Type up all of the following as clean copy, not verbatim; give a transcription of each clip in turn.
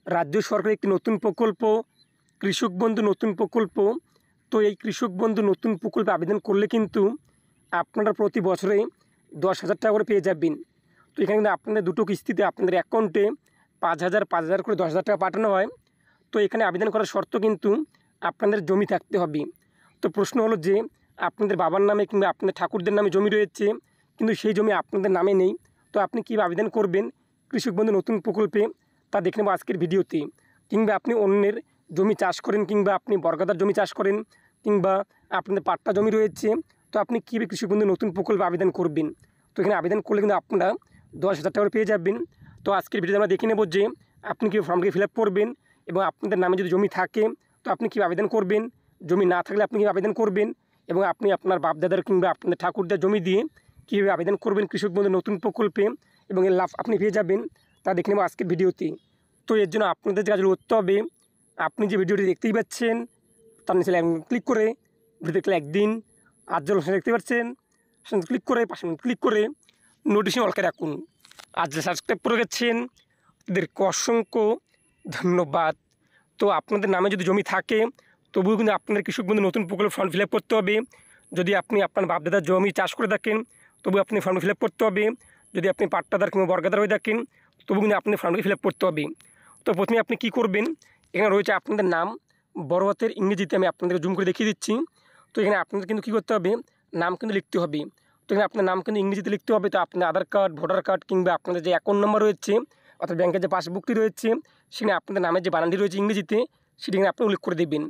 রাজ্য সরকারের একটি নতুন প্রকল্প কৃষক বন্ধু নতুন প্রকল্প। তো এই কৃষক বন্ধু নতুন প্রকল্পে আবেদন করলে কিন্তু আপনারা প্রতি বছরে 10,000 টাকা করে পেয়ে যাবেন। তো এখানে কিন্তু আপনাদের দুটো কিস্তিতে আপনাদের অ্যাকাউন্টে 5,000 করে 10,000 টাকা পাঠানো হয়। তো এখানে আবেদন করার শর্ত কিন্তু আপনাদের জমি থাকতে হবে। তো প্রশ্ন হলো যে আপনাদের বাবার নামে কিংবা আপনাদের ঠাকুরদের নামে জমি রয়েছে, কিন্তু সেই জমি আপনাদের নামে নেই। তো আপনি কীভাবে আবেদন করবেন কৃষক বন্ধু নতুন প্রকল্পে তা দেখে নেব আজকের ভিডিওতে। কিংবা আপনি অন্যের জমি চাষ করেন, কিংবা আপনি বর্গাদার জমি চাষ করেন, কিংবা আপনাদের পাট্টা জমি রয়েছে, তো আপনি কীভাবে কৃষক বন্ধু নতুন প্রকল্পে আবেদন করবেন। তো এখানে আবেদন করলে কিন্তু আপনারা 10,000 টাকা পেয়ে যাবেন। তো আজকের ভিডিওতে আমরা দেখে নেব যে আপনি কীভাবে ফর্মটি ফিল আপ করবেন এবং আপনাদের নামে যদি জমি থাকে তো আপনি কীভাবে আবেদন করবেন, জমি না থাকলে আপনি কীভাবে আবেদন করবেন, এবং আপনি আপনার বাপদাদার কিংবা আপনাদের ঠাকুরদার জমি দিয়ে কীভাবে আবেদন করবেন কৃষক বন্ধু নতুন প্রকল্পে এবং এর লাভ আপনি পেয়ে যাবেন, তা দেখে নেব আজকের ভিডিওতে। তো এর জন্য আপনাদের যে কাজগুলো করতে হবে, আপনি যে ভিডিওটি দেখতেই পাচ্ছেন তার নিচে ক্লিক করে ভিডিও দেখলে একদিন আর জল দেখতে পাচ্ছেন সেখানে ক্লিক করে 5 মিনিট ক্লিক করে নোটিফিকেশন অল করে রাখুন। আর যে সাবস্ক্রাইব করে গেছেন তাদেরকে অসংখ্য ধন্যবাদ। তো আপনাদের নামে যদি জমি থাকে তবুও কিন্তু আপনাদের কৃষক বন্ধু নতুন প্রকল্প ফর্ম ফিল আপ করতে হবে। যদি আপনি আপনার বাপদাদার জমি চাষ করে থাকেন তবু আপনি ফর্ম ফিল আপ করতে হবে। যদি আপনি পাট্টাদার কিংবা বর্গাদার হয়ে থাকেন তবু কিন্তু আপনি ফর্মটি ফিল আপ করতে হবে। তো প্রথমে আপনি কি করবেন, এখানে রয়েছে আপনাদের নাম বড় হাতের ইংরেজিতে, আমি আপনাদের জুম করে দেখিয়ে দিচ্ছি। তো এখানে আপনাদের কিন্তু কী করতে হবে, নাম কিন্তু লিখতে হবে। তো এখানে আপনার নাম কিন্তু ইংরেজিতে লিখতে হবে। তো আপনার আধার কার্ড, ভোটার কার্ড কিংবা আপনাদের যে অ্যাকাউন্ট নম্বর রয়েছে অর্থাৎ ব্যাংকের যে পাসবুকটি রয়েছে সেখানে আপনাদের নামের যে বানানটি রয়েছে ইংরেজিতে সেটি এখানে আপনি উল্লেখ করে দেবেন।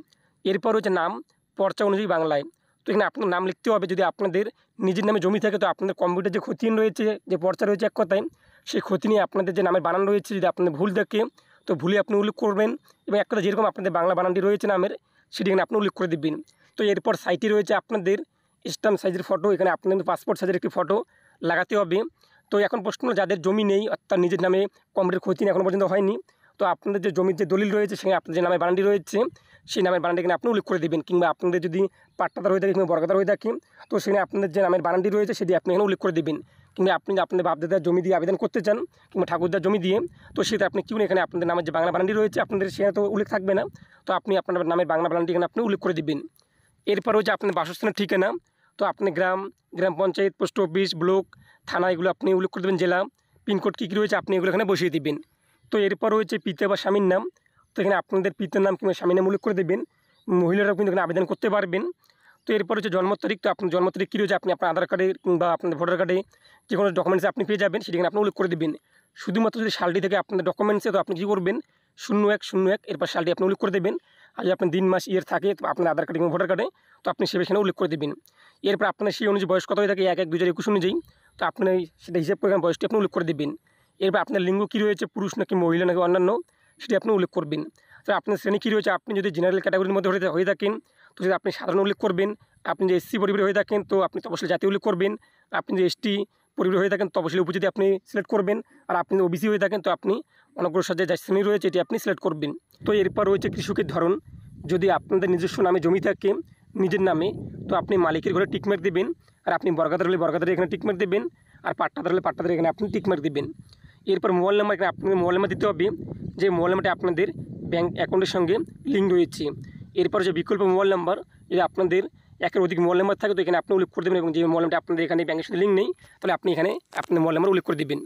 এরপর হচ্ছে নাম পর্চা অনুযায়ী বাংলায়। তো এখানে আপনার নাম লিখতে হবে। যদি আপনাদের নিজের নামে জমি থাকে তো আপনাদের কম্পিউটার যে খতিয়ান রয়েছে, যে পর্চা রয়েছে এক কথায়, সেই খতিয়ান নিয়ে আপনাদের যে নামের বানান রয়েছে যদি আপনাদের ভুল থাকে তো ভুলে আপনি উল্লেখ করবেন, এবং এক কথা যেরকম আপনাদের বাংলা বানানটি রয়েছে নামের সেটি এখানে আপনি উল্লেখ করে দেবেন। তো এরপর সাইটে রয়েছে আপনাদের স্ট্যাম্প সাইজের ফটো, এখানে আপনাদের পাসপোর্ট সাইজের একটি ফটো লাগাতে হবে। তো এখন প্রশ্ন হলো যাদের জমি নেই অর্থাৎ নিজের নামে কম্পিউটার খতিয়ান এখনও পর্যন্ত হয়নি, তো আপনাদের যে জমির যে দলিল রয়েছে সেখানে আপনাদের যে নামের বানানটি রয়েছে সেই নামের বানানটি এখানে আপনি উল্লেখ করে দেবেন। কিংবা আপনাদের যদি পাট্টাদার হয়ে থাকে কিংবা বর্গাদার হয়ে থাকে তো সেখানে আপনাদের যে নামের বানানটি রয়েছে সেটি আপনি এখানে উল্লেখ করে দেবেন। কিংবা আপনি আপনাদের বাপদাদার জমি দিয়ে আবেদন করতে চান কিংবা ঠাকুরদার জমি দিয়ে, তো সেটা আপনি কিউন এখানে আপনাদের নামের যে বাংলা বানানটি রয়েছে আপনাদের সেখানে তো উল্লেখ থাকবে না, তো আপনি আপনার নামের বাংলা বানানটি এখানে আপনি উল্লেখ করে দেবেন। এরপর হচ্ছে আপনার বাসস্থানের ঠিকানা। তো আপনি গ্রাম পঞ্চায়েত, পোস্ট অফিস, ব্লক, থানা এগুলো আপনি উল্লেখ করে দেবেন। জেলা, পিনকোড কী কী রয়েছে আপনি এগুলো এখানে বসিয়ে দেবেন। তো এরপর রয়েছে পিতা বা স্বামীর নাম। তো এখানে আপনাদের পিতার নাম কিংবা স্বামীর নাম উল্লেখ করে দেবেন। মহিলারাও কিন্তু এখানে আবেদন করতে পারবেন। তো এরপর হচ্ছে জন্ম তারিখ। তো আপনার জন্ম তারিখ কী রয়েছে আপনি আপনার আধার কার্ডে কিংবা আপনাদের ভোটার কার্ডে যে কোনো ডকুমেন্টসে আপনি পেয়ে যাবেন, সেটি এখানে আপনি উল্লেখ করে দেবেন। শুধুমাত্র যদি সালটি থেকে আপনাদের ডকুমেন্টসে তো আপনি কী করবেন 0101 এরপর সালটি আপনি উল্লেখ করে দেবেন। আর যদি আপনার দিন মাস ইয়ার থাকে তো আপনার আধার কার্ডে কিংবা ভোটার কার্ডে তো আপনি সেখানে উল্লেখ করে দেবেন। এরপর আপনার সেই অনুযায়ী বয়স কত হয়ে থাকে 1/1/2021 অনুযায়ী তো আপনি সেটা হিসাব করে বয়সটি আপনি উল্লেখ করে দেবেন। এরপর আপনার লিঙ্গ কী রয়েছে, পুরুষ নাকি মহিলা নাকি অন্যান্য, সেটি আপনি উল্লেখ করবেন। তো আপনার শ্রেণী কী রয়েছে, আপনি যদি জেনারেল ক্যাটাগরির মধ্যে হয়ে থাকেন তো সেটা আপনি সাধারণ উল্লেখ করবেন। আপনি যে এসসি পরিবারে হয়ে থাকেন তো আপনি তো অবশ্যই জাতীয় উল্লেখ করবেন। আপনি যে এসটি পরিবারে হয়ে থাকেন তো অবশ্যই উপজাতি আপনি সিলেক্ট করবেন। আর আপনি ওবিসি হয়ে থাকেন তো আপনি অনগ্রসর যে শ্রেণী রয়েছে এটি আপনি সিলেক্ট করবেন। তো এরপর রয়েছে কৃষকের ধরন। যদি আপনাদের নিজস্ব নামে জমি থাকে নিজের নামে তো আপনি মালিকের ঘরে টিকমার্ক দেবেন। আর আপনি বর্গাদার হলে বর্গাদারে এখানে টিকমার্ক দেবেন। আর পাট্টাদার হলে পাট্টাদারে এখানে আপনি টিকমার্ক দেবেন। এরপর মোবাইল নাম্বার, এখানে আপনাদের মোবাইল নাম্বার দিতে হবে যে মোবাইল নাম্বারটি আপনাদের ব্যাঙ্ক অ্যাকাউন্টের সঙ্গে লিঙ্ক রয়েছে। এরপর যে বিকল্প মোবাইল নাম্বার, যদি আপনাদের একের অধিক মোবাইল নাম্বার থাকে তো এখানে আপনি উল্লেখ করে দেবেন, এবং যে মোবাইল নাম্বারটি আপনাদের এখানে ব্যাঙ্কের সাথে লিঙ্ক নেই তাহলে আপনি এখানে আপনার মোবাইল নাম্বার উল্লেখ করে দেবেন।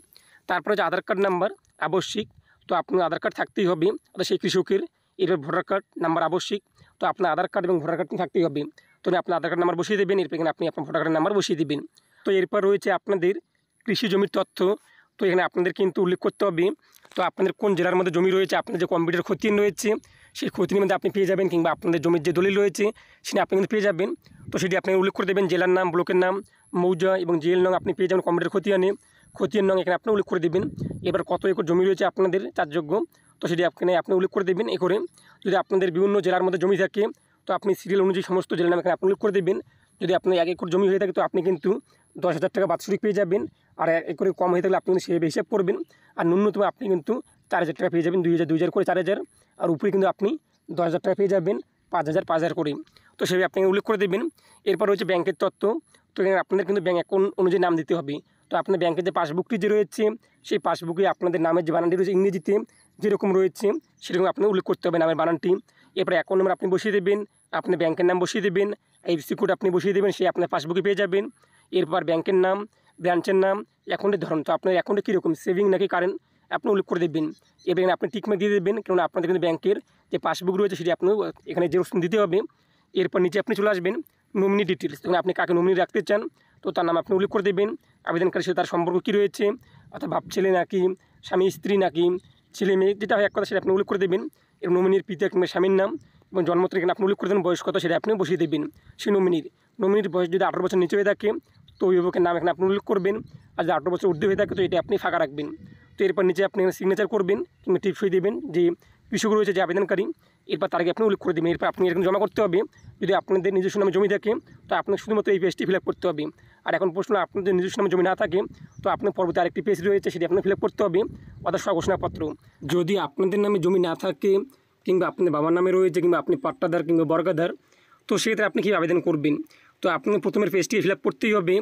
তারপরে যে আধার কার্ড নাম্বার আবশ্যিক, তো আপনার আধার কার্ড থাকতেই হবে অর্থাৎ সেই কৃষকের। এরপর ভোটার কার্ড নাম্বার আবশ্যিক, তো আপনার আধার কার্ড এবং ভোটার কার্ড থাকতেই হবে। তো আপনার আধার কার্ড নাম্বার বসিয়ে দেবেন, এরপর এখানে আপনি আপনার ভোটার কার্ডের নাম্বার বসিয়ে দেবেন। তো এরপর রয়েছে আপনাদের কৃষি জমির তথ্য। তো এখানে আপনাদের কিন্তু উল্লেখ করতে হবে তো আপনাদের কোন জেলার মধ্যে জমি রয়েছে, আপনাদের যে কম্পিউটার খতিয়ান রয়েছে সেই খতিয়ানের মধ্যে আপনি পেয়ে যাবেন, কিংবা আপনাদের জমির যে দলিল রয়েছে সেটা আপনি কিন্তু পেয়ে যাবেন। তো সেটি আপনি উল্লেখ করে দেবেন, জেলার নাম, ব্লকের নাম, মৌজা এবং জেল নং আপনি পেয়ে যাবেন কম্পিউটার খতিয়ান নং এখানে আপনি উল্লেখ করে দেবেন। এবার কত একর জমি রয়েছে আপনাদের চাষযোগ্য তো সেটি আপনি উল্লেখ করে দেবেন। এ করে যদি আপনাদের বিভিন্ন জেলার মধ্যে জমি থাকে তো আপনি সিরিয়াল অনুযায়ী সমস্ত জেলার নাম এখানে আপনি উল্লেখ করে দেবেন। যদি আপনার 1 একর জমি হয়ে থাকে তো আপনি কিন্তু 10,000 টাকা বাৎসরিক পেয়ে যাবেন। আর 1 একরে কম হয়ে থাকলে আপনি কিন্তু সেভাবে হিসাব করবেন। আর ন্যূনতম আপনি কিন্তু 4,000 টাকা পেয়ে যাবেন, 2,000 করে 4,000, আর উপরে কিন্তু আপনি 10,000 টাকা পেয়ে যাবেন 5,000 করে। তো সেভাবে আপনি উল্লেখ করে দেবেন। এরপর হচ্ছে ব্যাংকের তথ্য। তো এখানে আপনাদের কিন্তু ব্যাঙ্ক অ্যাকাউন্ট অনুযায়ী নাম দিতে হবে। তো আপনার ব্যাংকের যে পাসবুকটি যে রয়েছে সেই পাসবুকে আপনাদের নামের যে বানানটি রয়েছে ইংরেজিতে, যেরকম রয়েছে সেরকম আপনি উল্লেখ করতে হবে নামের বানানটি। এরপরে অ্যাকাউন্ট নাম্বার আপনি বসিয়ে দেবেন, আপনি ব্যাংকের নাম বসিয়ে দেবেন, আইএফএসসি কোড আপনি বসিয়ে দেবেন, সেই আপনার পাসবুকে পেয়ে যাবেন। এরপর ব্যাংকের নাম, ব্রাঞ্চের নাম, অ্যাকাউন্টের ধরন, তো আপনার অ্যাকাউন্টে কীরকম সেভিং নাকি কারেন্ট আপনি উল্লেখ করে দেবেন। এবার এখানে আপনি টিকমার্ক দিয়ে দেবেন, কারণ আপনাদের কিন্তু ব্যাংকের যে পাসবুক রয়েছে সেটি আপনি এখানে জেরক্স দিতে হবে। এরপর নিচে আপনি চলে আসবেন নমিনি ডিটেলস, তখন আপনি কাকে নমিনি রাখতে চান তো তার নাম আপনি উল্লেখ করে দেবেন। আবেদনকারীর সাথে তার সম্পর্ক কী রয়েছে, অর্থাৎ বাপ ছেলে নাকি স্বামী স্ত্রী নাকি ছেলে মেয়ে, যেটা হয় এক কথা সেটা আপনি উল্লেখ করে দেবেন। এবং নমিনির পিতা কিংবা স্বামীর নাম এবং জন্ম তারিখ আপনি উল্লেখ করে দেবেন, বয়স কত সেটা আপনি বসিয়ে দেবেন। সেই নমিনির বয়স যদি 18 বছর নিচে হয়ে থাকে তো অভিভাবকের নাম এখানে আপনি উল্লেখ করবেন, আর যদি 18 বছর ঊর্ধ্বে হয়ে থাকে তো এটা আপনি ফাঁকা রাখবেন। তো এরপর নিচে আপনি সিগনেচার করবেন কিংবা টিপসই দেবেন যে কৃষক রয়েছে যে আবেদনকারী, এরপর তারিখে আপনি উল্লেখ করে দেবেন। এরপর আপনি এরকম জমা করতে হবে। যদি আপনাদের নিজস্ব নামে জমি থাকে তো আপনাকে শুধুমাত্র এই পেজটি ফিল আপ করতে হবে। আর এখন প্রশ্ন, আপনাদের নিজস্ব নামে জমি না থাকে তো আপনার পরবর্তী আরেকটি পেজ রয়েছে সেটি আপনাকে ফিল আপ করতে হবে, অর্থাৎ স্বঘোষণাপত্র। যদি আপনাদের নামে জমি না থাকে কিংবা আপনার বাবার নামে রয়েছে কিংবা আপনি পাট্টাদার কিংবা বর্গাদার, তো সেক্ষেত্রে আপনি কী আবেদন করবেন। তো আপনি প্রথমের পেজটি ফিল আপ করতেই হবে।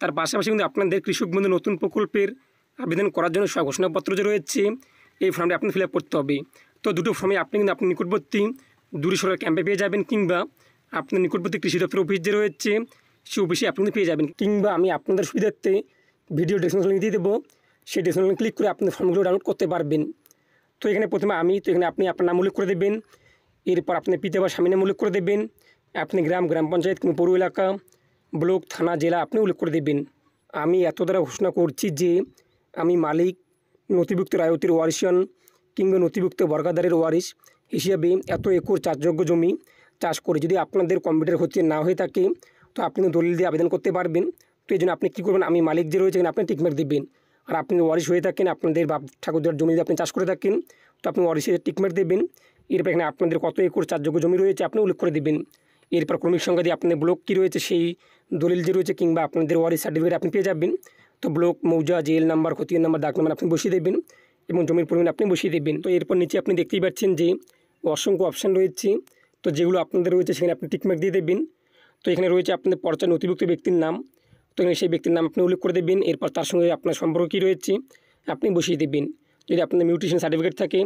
তার পাশাপাশি কিন্তু আপনাদের কৃষক বন্ধু নতুন প্রকল্পের আবেদন করার জন্য স্বঘোষণাপত্র যে রয়েছে এই ফর্মটি আপনি ফিল আপ করতে হবে। তো দুটো ফর্মে আপনি কিন্তু আপনার নিকটবর্তী দূরে সরকার ক্যাম্পে পেয়ে যাবেন, কিংবা আপনার নিকটবর্তী কৃষি দপ্তর অফিস যে রয়েছে সেই অফিসে আপনি পেয়ে যাবেন, কিংবা আমি আপনাদের সুবিধার্থে ভিডিও ডেসক্রিপশন লিঙ্ক দিয়ে দেবো, সেই ডেসক্রিপশন লিঙ্ক ক্লিক করে আপনি ফর্মগুলো ডাউনলোড করতে পারবেন। তো এখানে প্রথমে এখানে আপনি আপনার নাম উল্লেখ করে দেবেন, এরপর আপনি পিতা বা স্বামীর নাম উল্লেখ করে দেবেন, আপনি গ্রাম পঞ্চায়েত কিংবা পৌর এলাকা, ব্লক, থানা, জেলা আপনি উল্লেখ করে দেবেন। আমি এত দ্বারা ঘোষণা করছি যে আমি মালিক, নথিভুক্ত রায়তের ওয়ারিশন কিংবা নথিভুক্ত বর্গাদারের ওয়ারিশ হিসাবে এত একর চাষযোগ্য জমি চাষ করি। যদি আপনাদের কম্পিউটার হচ্ছে না হয়ে থাকে তো আপনি দলিল দিয়ে আবেদন করতে পারবেন। তো এই জন্য আপনি কী করবেন, আমি মালিক যে রয়েছে আপনি টিকমার্ক দেবেন। আর আপনি ওয়ারিশ হয়ে থাকেন, আপনাদের বাপ ঠাকুরদার জমি যদি আপনি চাষ করে থাকেন তো আপনি ওয়ারিশের টিকমার্ক দেবেন। এরপর এখানে আপনাদের কত একর চাষযোগ্য জমি রয়েছে আপনি উল্লেখ করে দেবেন। এরপর ক্রমিক সংখ্যা দিয়ে আপনাদের ব্লক কী রয়েছে সেই দলিল যে রয়েছে কিংবা আপনাদের ওয়ারিশ সার্টিফিকেট আপনি পেয়ে যাবেন। তো ব্লক, মৌজা, জেল নাম্বার, খতিয়ান নাম্বার, দাগ নাম্বার আপনি বসিয়ে দেবেন এবং জমির পরিমাণ আপনি বসিয়ে দেবেন। তো এরপর নিচে আপনি দেখতেই পাচ্ছেন যে অসংখ্য অপশান রয়েছে, তো যেগুলো আপনাদের রয়েছে সেখানে আপনি টিকমার্ক দিয়ে দেবেন। তো এখানে রয়েছে আপনাদের পর্চায় নথিভুক্ত ব্যক্তির নাম, তো এখানে সেই ব্যক্তির নাম আপনি উল্লেখ করে দেবেন। এরপর তার সঙ্গে আপনার সম্পর্ক কী রয়েছে আপনি বসিয়ে দেবেন। যদি আপনাদের মিউটেশন সার্টিফিকেট থাকে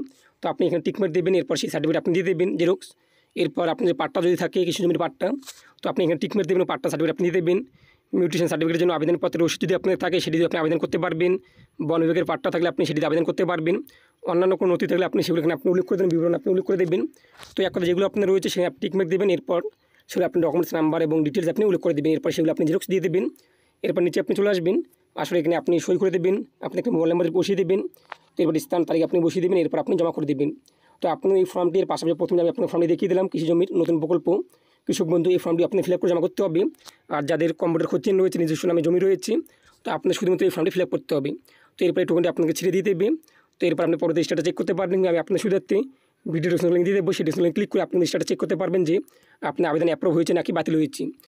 তো আপনি এখানে টিকমার্ক দেবেন, এরপর সেই সার্টিফিকেট আপনি দিয়ে দেবেন জেরক্স। এরপর আপনাদের পাট্টা যদি থাকে কৃষি জমির পাট্টা তো আপনি এখানে টিকমার্ক দেবেন, পাট্টা সার্টিফিকেট আপনি দিয়ে দেবেন। মিউটেশন সার্টিফিকেটের জন্য আবেদনপত্রের রসিদ যদি আপনার থাকে সেটি আপনি আবেদন করতে পারবেন। বন বিভাগের পাট্টা থাকলে আপনি সেটিতে আবেদন করতে পারবেন। অন্যান্য কোনো নথি থাকলে আপনি সেগুলো এখানে আপনি উল্লেখ করে দেবেন, বিবরণ আপনি উল্লেখ করে দেবেন। তো এক কথা যেগুলো আপনার রয়েছে সেখানে আপনি টিকমার্ক দেবেন, এরপর সেগুলো আপনি ডকুমেন্টস নাম্বার এবং ডিটেলস আপনি উল্লেখ করে দেবেন। এরপর সেগুলো আপনি জেরক্স দিয়ে দেবেন। এরপর নিচে আপনি চলে আসবেন, আসলে এখানে আপনি সই করে দেবেন, আপনি একটা মোবাইল নাম্বার বসিয়ে দেবেন, এরপর স্থান তারিখ আপনি বসিয়ে দেবেন, এরপর আপনি জমা করে দেবেন। তো আপনি এই ফর্মটির পাশাপাশি প্রথমে আমি আপনার ফর্মটি দেখিয়ে দিলাম কৃষি জমির নতুন প্রকল্প কৃষক বন্ধু, এই ফর্মটি আপনি ফিল আপ করে জমা করতে হবে। আর যাদের কম্পিউটার খতিয়ান রয়েছে, নিজস্ব নামে জমি রয়েছে, তো আপনার শুধুমাত্র এই ফর্মটি ফিল আপ করতে হবে। তো এরপর এই টোকেনটি আপনাকে ছেড়ে দিয়ে দেবে। তো এরপর আপনি পরবর্তী স্ট্যাটাস চেক করতে পারবেন। আমি আপনার সুবিধার্থে ভিডিও ডেসক্রিপশন লিঙ্ক দিয়ে দেবো, সেই ডেসক্রিপশন লিঙ্ক ক্লিক করে আপনি স্ট্যাটাস চেক করতে পারবেন যে আপনার আবেদন অ্যাপ্রুভ হয়েছে নাকি বাতিল হয়েছে।